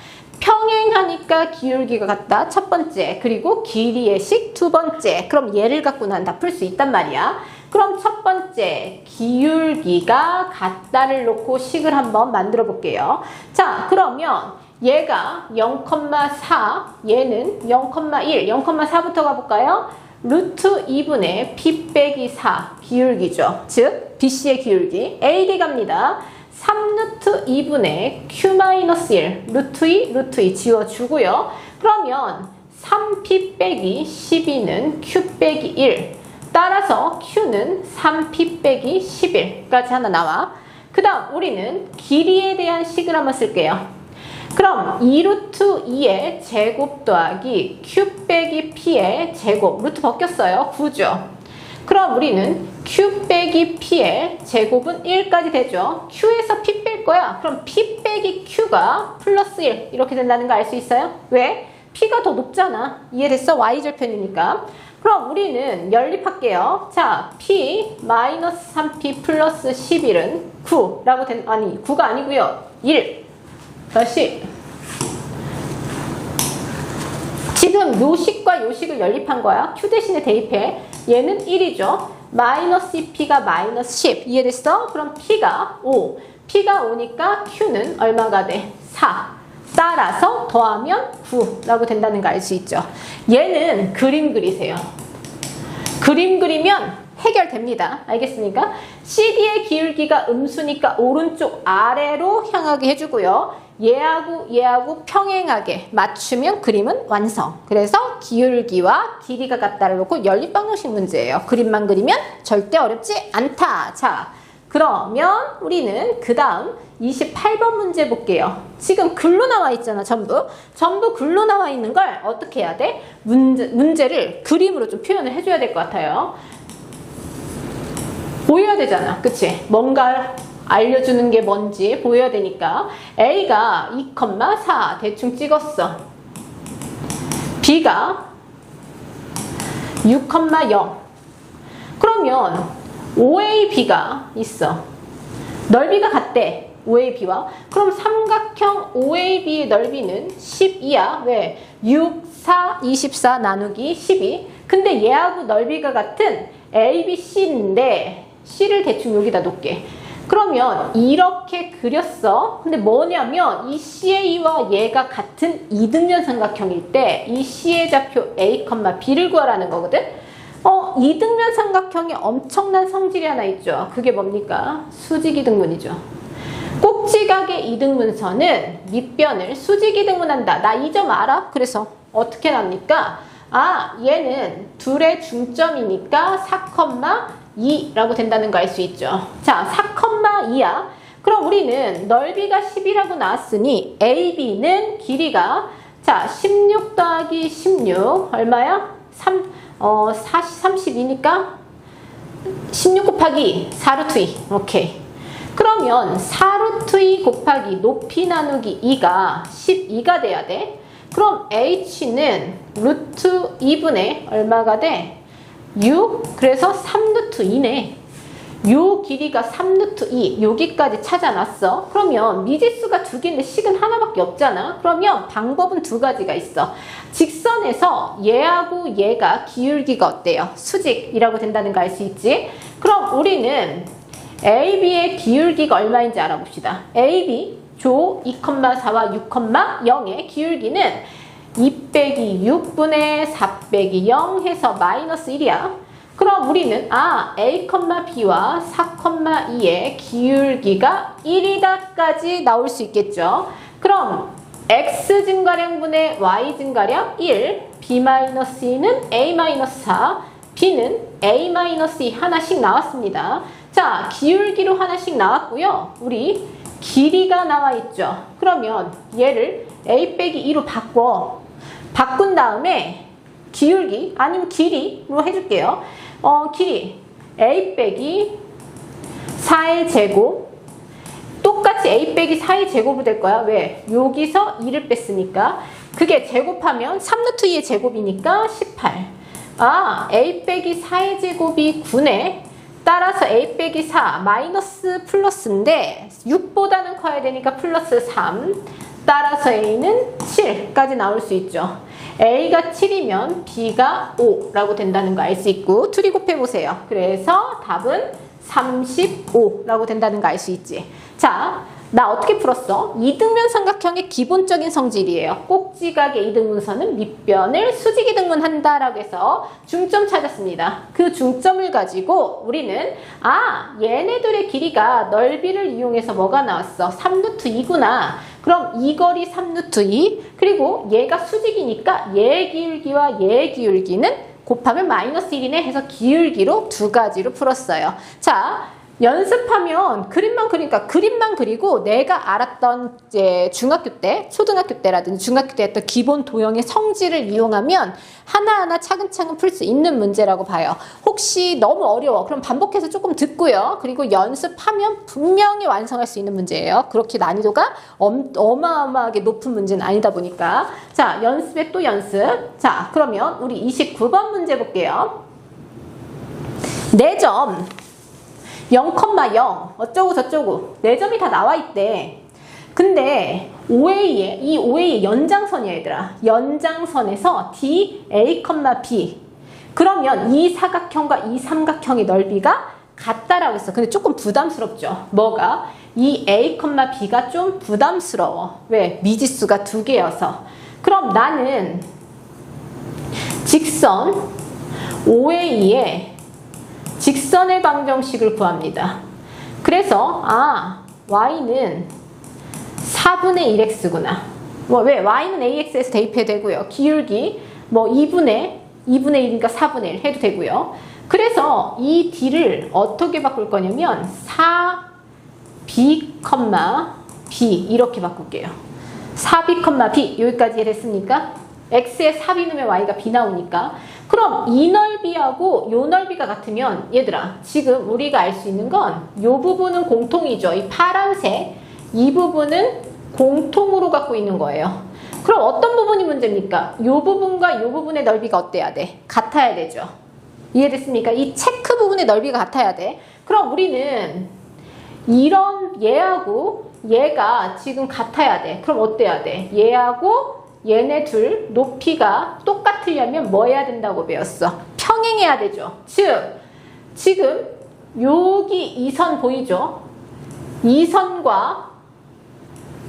평행하니까 기울기가 같다. 첫 번째. 그리고 길이의 식 두 번째. 그럼 얘를 갖고 난 다 풀 수 있단 말이야. 그럼 첫 번째 기울기가 같다를 놓고 식을 한번 만들어 볼게요. 자, 그러면 얘가 0,4, 얘는 0,1, 0,4부터 가볼까요? 루트 2분의 P 빼기 4 기울기죠. 즉 BC의 기울기. AD 갑니다. 3루트 2분의 Q-1 루트 2 지워주고요. 그러면 3P 빼기 12는 Q 빼기 1. 따라서 Q는 3P 빼기 11까지 하나 나와. 그 다음 우리는 길이에 대한 식을 한번 쓸게요. 그럼 2루트 2의 제곱 더하기 Q 빼기 P의 제곱. 루트 벗겼어요. 9죠. 그럼 우리는 Q 빼기 P의 제곱은 1까지 되죠. Q에서 P 뺄 거야. 그럼 P 빼기 Q가 플러스 1 이렇게 된다는 거 알 수 있어요? 왜? P가 더 높잖아. 이해됐어? Y절편이니까. 그럼 우리는 연립할게요. 자, P 마이너스 3P 플러스 11은 9라고 아니 9가 아니고요. 1. 다시 지금 요식과 요식을 연립한 거야. Q 대신에 대입해. 얘는 1이죠. 마이너스 P가 마이너스 10. 이해됐어? 그럼 P가 5. P가 5니까 Q는 얼마가 돼? 4. 따라서 더하면 9라고 된다는 거 알 수 있죠. 얘는 그림 그리세요. 그림 그리면 해결됩니다. 알겠습니까? CD의 기울기가 음수니까 오른쪽 아래로 향하게 해주고요. 얘하고 평행하게 맞추면 그림은 완성. 그래서 기울기와 길이가 같다를 놓고 연립방정식 문제예요. 그림만 그리면 절대 어렵지 않다. 자, 그러면 우리는 그 다음 28번 문제 볼게요. 지금 글로 나와 있잖아, 전부. 전부 글로 나와 있는 걸 어떻게 해야 돼? 문제를 그림으로 좀 표현을 해줘야 될 것 같아요. 보여야 되잖아, 그치? 뭔가 알려주는 게 뭔지 보여야 되니까. A가 2,4 대충 찍었어. B가 6,0. 그러면 OAB가 있어. 넓이가 같대, OAB와. 그럼 삼각형 OAB의 넓이는 12야. 왜? 6, 4, 24 나누기 12. 근데 얘하고 넓이가 같은 ABC인데 C를 대충 여기다 놓을게. 그러면 이렇게 그렸어. 근데 뭐냐면 이 CA와 얘가 같은 이등변 삼각형일 때 이 C의 좌표 A, B를 구하라는 거거든. 이등변 삼각형에 엄청난 성질이 하나 있죠. 그게 뭡니까? 수직이등분이죠. 꼭지각의 이등분선은 밑변을 수직이등분한다. 나 이 점 알아? 그래서 어떻게 납니까? 얘는 둘의 중점이니까 4,2라고 된다는 거 알 수 있죠. 자, 4,2야. 그럼 우리는 넓이가 10이라고 나왔으니 AB는 길이가, 자, 16 더하기 16 얼마야? 32니까 16 곱하기 4루트 2. 오케이. 그러면 4루트 2 곱하기 높이 나누기 2가 12가 돼야 돼. 그럼 H는 루트 2분의 얼마가 돼? 6. 그래서 3루트 2네. 요 길이가 3루트 2. 여기까지 찾아놨어. 그러면 미지수가 두 개인데 식은 하나밖에 없잖아. 그러면 방법은 두 가지가 있어. 직선에서 얘하고 얘가 기울기가 어때요? 수직이라고 된다는 거 알 수 있지? 그럼 우리는 AB의 기울기가 얼마인지 알아봅시다. AB 조 2,4와 6,0의 기울기는 2 빼기 6분의 4 빼기 0 해서 마이너스 1이야. 그럼 우리는 A, B와 4,2의 기울기가 1이다까지 나올 수 있겠죠. 그럼 X 증가량분의 Y 증가량 1, B-2는 A-4, B는 A-2 하나씩 나왔습니다. 자, 기울기로 하나씩 나왔고요. 우리 길이가 나와 있죠. 그러면 얘를 A 빼기 2로 바꾼 다음에 기울기 아니면 길이로 해줄게요. 길이 A 빼기 4의 제곱, 똑같이 A 빼기 4의 제곱이 될 거야. 왜? 여기서 2를 뺐으니까. 그게 제곱하면 3루트 2의 제곱이니까 18. A 빼기 4의 제곱이 9네. 따라서 A 빼기 4 마이너스 플러스인데 6보다는 커야 되니까 플러스 3. 따라서 A는 7까지 나올 수 있죠. A가 7이면 B가 5라고 된다는 거 알 수 있고 둘이 곱해보세요. 그래서 답은 35라고 된다는 거 알 수 있지. 자, 나 어떻게 풀었어? 이등변 삼각형의 기본적인 성질이에요. 꼭지각의 이등분선은 밑변을 수직이등분한다라고 해서 중점 찾았습니다. 그 중점을 가지고 우리는 얘네들의 길이가 넓이를 이용해서 뭐가 나왔어? 3루트 2구나. 그럼 이 거리 3루트 2 그리고 얘가 수직이니까 얘 기울기와 얘 기울기는 곱하면 마이너스 1이네 해서 기울기로 두 가지로 풀었어요. 자, 연습하면 그림만 그리고 내가 알았던 이제 중학교 때, 초등학교 때라든지 중학교 때 했던 기본 도형의 성질을 이용하면 하나하나 차근차근 풀 수 있는 문제라고 봐요. 혹시 너무 어려워. 그럼 반복해서 조금 듣고요. 그리고 연습하면 분명히 완성할 수 있는 문제예요. 그렇게 난이도가 어마어마하게 높은 문제는 아니다 보니까. 자, 연습에 또 연습. 자, 그러면 우리 29번 문제 볼게요. 4점. 0,0 어쩌고 저쩌고 4점이 다 나와 있대. 근데 이 OA의 연장선이야 얘들아. 연장선에서 D, A, B 그러면 이 사각형과 이 삼각형의 넓이가 같다라고 했어. 근데 조금 부담스럽죠. 뭐가? 이 A, B가 좀 부담스러워. 왜? 미지수가 2개여서. 그럼 나는 직선 OA의 직선의 방정식을 구합니다. 그래서 y는 4분의 1x구나. 왜? y는 ax에서 대입해도 되고요. 기울기 2분의 1이니까 4분의 1 해도 되고요. 그래서 이 d를 어떻게 바꿀 거냐면 b, b 이렇게 바꿀게요. 4b, b 여기까지 됐습니까? x에 4b 넣으면 y가 b 나오니까 그럼 이 넓이하고 요 넓이가 같으면 얘들아 지금 우리가 알 수 있는 건 요 부분은 공통이죠. 이 파란색 이 부분은 공통으로 갖고 있는 거예요. 그럼 어떤 부분이 문제입니까? 요 부분과 요 부분의 넓이가 어때야 돼? 같아야 되죠. 이해됐습니까? 이 체크 부분의 넓이가 같아야 돼. 그럼 우리는 이런 얘하고 얘가 지금 같아야 돼. 그럼 어때야 돼? 얘하고 얘네 둘 높이가 똑같으려면 뭐 해야 된다고 배웠어? 평행해야 되죠. 즉 지금 여기 이 선 보이죠? 이 선과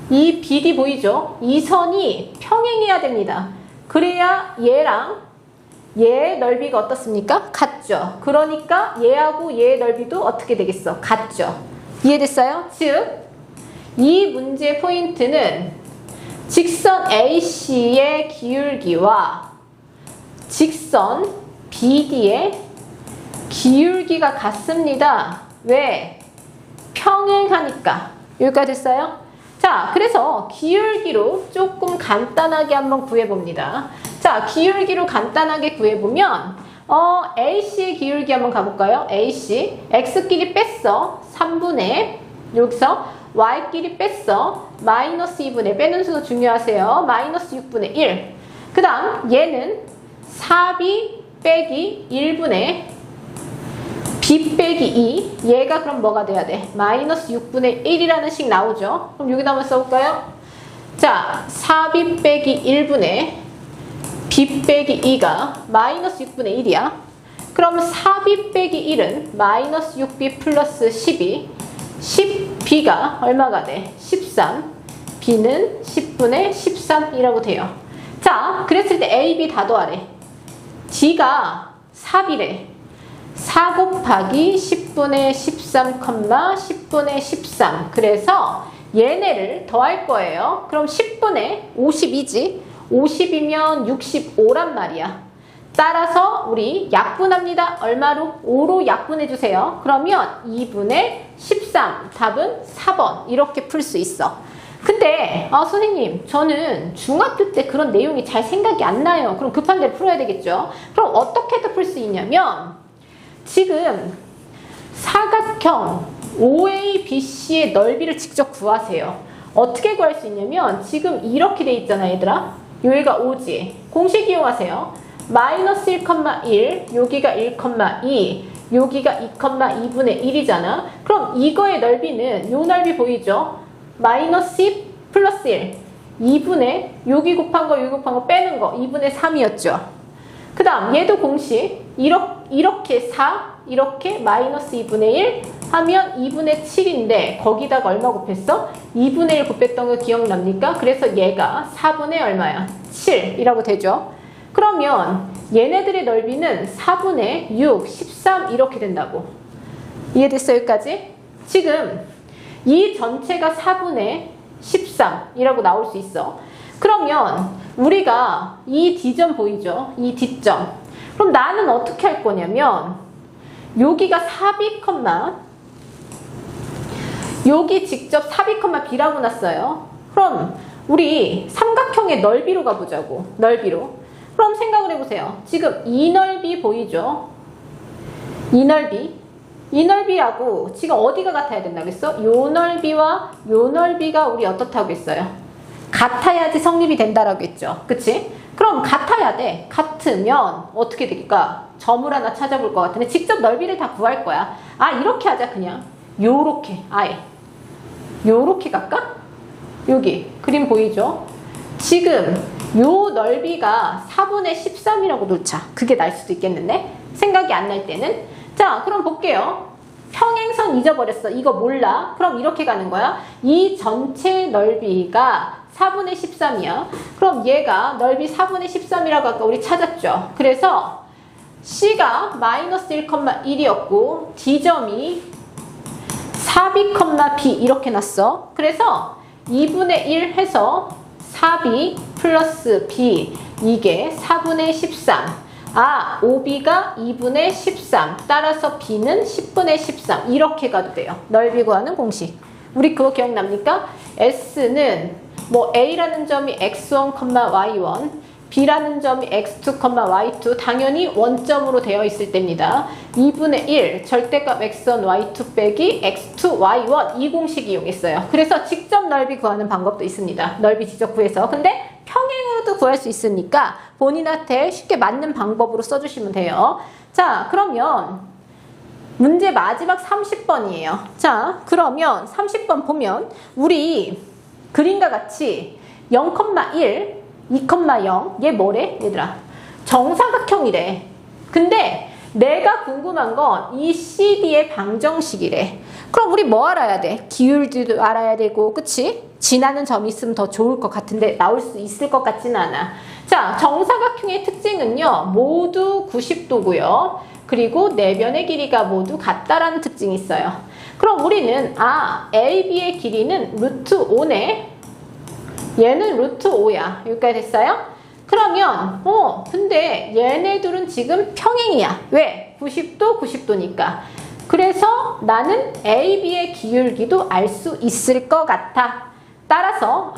이 BD 보이죠? 이 선이 평행해야 됩니다. 그래야 얘랑 얘의 넓이가 어떻습니까? 같죠. 그러니까 얘하고 얘의 넓이도 어떻게 되겠어? 같죠. 이해됐어요? 즉 이 문제의 포인트는 직선 AC의 기울기와 직선 BD의 기울기가 같습니다. 왜? 평행하니까. 여기까지 됐어요? 자, 그래서 기울기로 조금 간단하게 한번 구해봅니다. 자, 기울기로 간단하게 구해보면 AC의 기울기 한번 가볼까요? AC, X끼리 뺐어. 3분의 여기서 Y끼리 뺐어. 마이너스 2분의 빼는 수도 중요하세요. 마이너스 6분의 1. 그 다음 얘는 4B 빼기 1분의 B 빼기 2. 얘가 그럼 뭐가 돼야 돼? 마이너스 6분의 1이라는 식 나오죠. 그럼 여기다 한번 써볼까요? 자, 4B 빼기 1분의 B 빼기 2가 마이너스 6분의 1이야. 그럼 4B 빼기 1은 마이너스 6B 플러스 12. 10B가 얼마가 돼? 13. B는 10분의 13이라고 돼요. 자, 그랬을 때 A, B 다 더하래. D가 4B래. 4 곱하기 10분의 13, 10분의 13. 그래서 얘네를 더할 거예요. 그럼 10분의 52지. 50이면 65란 말이야. 따라서 우리 약분합니다. 얼마로? 5로 약분해주세요. 그러면 2분의 13. 답은 4번. 이렇게 풀 수 있어. 근데 선생님 저는 중학교 때 그런 내용이 잘 생각이 안 나요. 그럼 급한 대로 풀어야 되겠죠. 그럼 어떻게 풀 수 있냐면 지금 사각형 OABC의 넓이를 직접 구하세요. 어떻게 구할 수 있냐면 지금 이렇게 돼 있잖아 얘들아. 여기가 5지. 공식 이용하세요. 마이너스 1,1 여기가 1,2 여기가 2,2분의 1이잖아. 그럼 이거의 넓이는 요 넓이 보이죠? 마이너스 10 플러스 1 2분의 여기 곱한 거 여기 곱한 거 빼는 거 2분의 3이었죠. 그 다음 얘도 공식 이렇게 4 이렇게 마이너스 2분의 1 하면 2분의 7인데 거기다가 얼마 곱했어? 2분의 1 곱했던 거 기억납니까? 그래서 얘가 4분의 얼마야? 7이라고 되죠. 그러면 얘네들의 넓이는 4분의 6, 13 이렇게 된다고. 이해됐어요? 여기까지? 지금 이 전체가 4분의 13이라고 나올 수 있어. 그러면 우리가 이 D점 보이죠? 이 D점. 그럼 나는 어떻게 할 거냐면 여기가 4B, 여기 직접 4B, B라고 놨어요. 그럼 우리 삼각형의 넓이로 가보자고. 넓이로. 그럼 생각을 해보세요. 지금 이 넓이 보이죠? 이 넓이하고 지금 어디가 같아야 된다고 했어? 요 넓이와 요 넓이가 우리 어떻다고 했어요? 같아야지 성립이 된다라고 했죠. 그치? 그럼 같아야 돼. 같으면 어떻게 될까? 점을 하나 찾아볼 것 같은데 직접 넓이를 다 구할 거야. 이렇게 하자 그냥. 요렇게 아예. 요렇게 갈까? 여기 그림 보이죠? 지금 요 넓이가 4분의 13이라고 놓자. 그게 날 수도 있겠는데? 생각이 안 날 때는? 자, 그럼 볼게요. 평행선 잊어버렸어. 이거 몰라. 그럼 이렇게 가는 거야. 이 전체 넓이가 4분의 13이야. 그럼 얘가 넓이 4분의 13이라고 아까 우리 찾았죠. 그래서 C가 마이너스 1,1이었고 D점이 4B, B 이렇게 났어. 그래서 2분의 1 해서 4B 플러스 B 이게 4분의 13. 5B가 2분의 13. 따라서 B는 10분의 13. 이렇게 가도 돼요. 넓이 구하는 공식. 우리 그거 기억납니까? S는 뭐 A라는 점이 x1, y1, B라는 점이 x2, y2 당연히 원점으로 되어 있을 때입니다. 2분의 1 절대값 x1, y2 빼기 x2, y1 이 공식 이용했어요. 그래서 직접 넓이 구하는 방법도 있습니다. 넓이 직접 구해서. 근데 평행으로도 구할 수 있으니까 본인한테 쉽게 맞는 방법으로 써주시면 돼요. 자, 그러면 문제 마지막 30번이에요. 자, 그러면 30번 보면 우리 그림과 같이 0,1 2,0 얘 뭐래? 얘들아 정사각형이래. 근데 내가 궁금한 건 이 CD의 방정식이래. 그럼 우리 뭐 알아야 돼? 기울기도 알아야 되고 그치? 지나는 점이 있으면 더 좋을 것 같은데 나올 수 있을 것 같지는 않아. 자, 정사각형의 특징은요 모두 90도고요 그리고 내변의 길이가 모두 같다라는 특징이 있어요. 그럼 우리는 AB의 길이는 루트 5네. 얘는 루트 5야. 여기까지 됐어요? 그러면 근데 얘네들은 지금 평행이야. 왜? 90도, 90도니까. 그래서 나는 AB의 기울기도 알 수 있을 것 같아. 따라서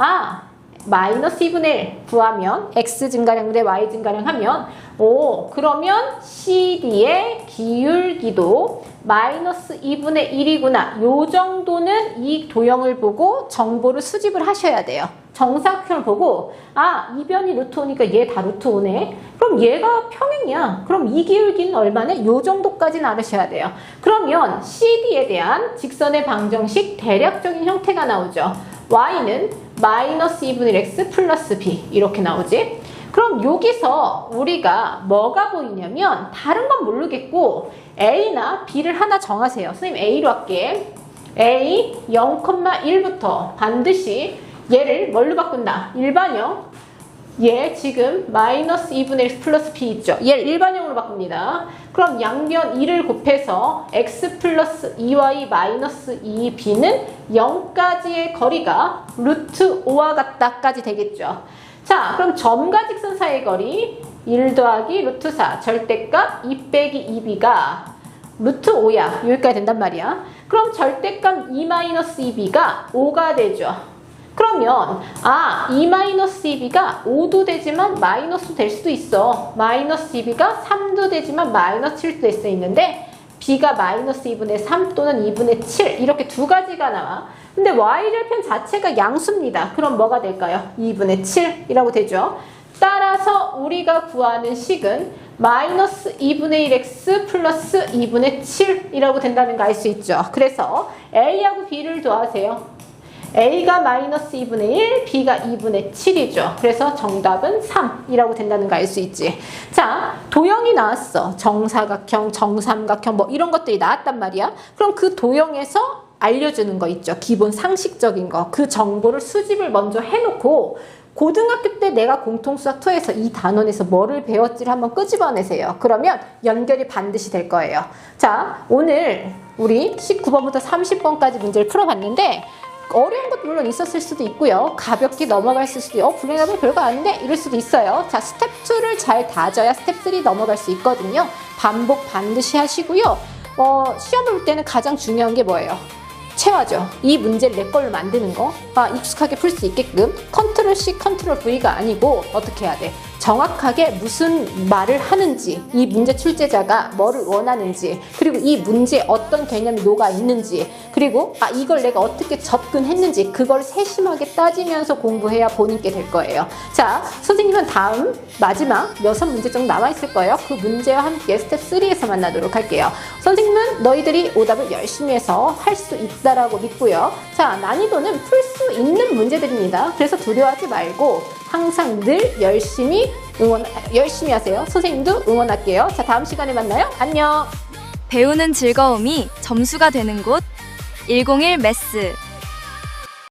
마이너스 2분의 1 구하면 x 증가량 대 y 증가량 하면 그러면 CD의 기울기도 마이너스 2분의 1이구나. 요 정도는 이 도형을 보고 정보를 수집을 하셔야 돼요. 정사각형을 보고 이변이 루트 5니까 얘 다 루트 5네. 그럼 얘가 평행이야. 그럼 이 기울기는 얼마네? 요 정도까지는 알으셔야 돼요. 그러면 CD에 대한 직선의 방정식 대략적인 형태가 나오죠. y는 마이너스 2분의 1 x 플러스 b 이렇게 나오지. 그럼 여기서 우리가 뭐가 보이냐면 다른 건 모르겠고 A나 B를 하나 정하세요. 선생님 A로 할게. A 0,1부터 반드시 얘를 뭘로 바꾼다? 일반형. 얘 지금 마이너스 2분의 1 플러스 b 있죠? 얘를 일반형으로 바꿉니다. 그럼 양변 2를 곱해서 x 플러스 2y 마이너스 2b는 0까지의 거리가 루트 5와 같다까지 되겠죠. 자, 그럼 점과 직선 사이의 거리 1 더하기 루트 4 절대값 2 빼기 2b가 루트 5야. 여기까지 된단 말이야. 그럼 절대값 2 마이너스 2b가 5가 되죠. 그러면 2 마이너스 2b가 5도 되지만 마이너스 될 수도 있어. 마이너스 2b가 3도 되지만 마이너스 7도 될 수 있는데 b가 마이너스 2분의 3 또는 2분의 7 이렇게 두 가지가 나와. 근데 y절편 자체가 양수입니다. 그럼 뭐가 될까요? 2분의 7이라고 되죠. 따라서 우리가 구하는 식은 마이너스 2분의 1x 플러스 2분의 7이라고 된다는 거 알 수 있죠. 그래서 a하고 b를 더하세요. A가 마이너스 2분의 1, B가 2분의 7이죠. 그래서 정답은 3이라고 된다는 거 알 수 있지. 자, 도형이 나왔어. 정사각형, 정삼각형 뭐 이런 것들이 나왔단 말이야. 그럼 그 도형에서 알려주는 거 있죠. 기본 상식적인 거. 그 정보를 수집을 먼저 해놓고 고등학교 때 내가 공통수학 2에서 이 단원에서 뭐를 배웠지를 한번 끄집어내세요. 그러면 연결이 반드시 될 거예요. 자, 오늘 우리 19번부터 30번까지 문제를 풀어봤는데 어려운 것도 물론 있었을 수도 있고요. 가볍게 넘어갈 수도 있고 불행하면 별거 아닌데 이럴 수도 있어요. 자, 스텝 2를 잘 다져야 스텝 3 넘어갈 수 있거든요. 반복 반드시 하시고요. 시험 볼 때는 가장 중요한 게 뭐예요? 체화죠. 이 문제를 내 걸로 만드는 거. 익숙하게 풀 수 있게끔 컨트롤 C, 컨트롤 V가 아니고 어떻게 해야 돼? 정확하게 무슨 말을 하는지, 이 문제 출제자가 뭐를 원하는지, 그리고 이 문제에 어떤 개념이 녹아 있는지, 그리고 이걸 내가 어떻게 접근했는지 그걸 세심하게 따지면서 공부해야 본인께 될 거예요. 자, 선생님은 다음 마지막 6문제 정도 남아있을 거예요. 그 문제와 함께 스텝 3에서 만나도록 할게요. 선생님은 너희들이 오답을 열심히 해서 할 수 있다라고 믿고요. 자, 난이도는 풀 수 있는 문제들입니다. 그래서 두려워하지 말고 항상 늘 열심히 하세요. 선생님도 응원할게요. 자, 다음 시간에 만나요. 안녕. 배우는 즐거움이 점수가 되는 곳 101 매스.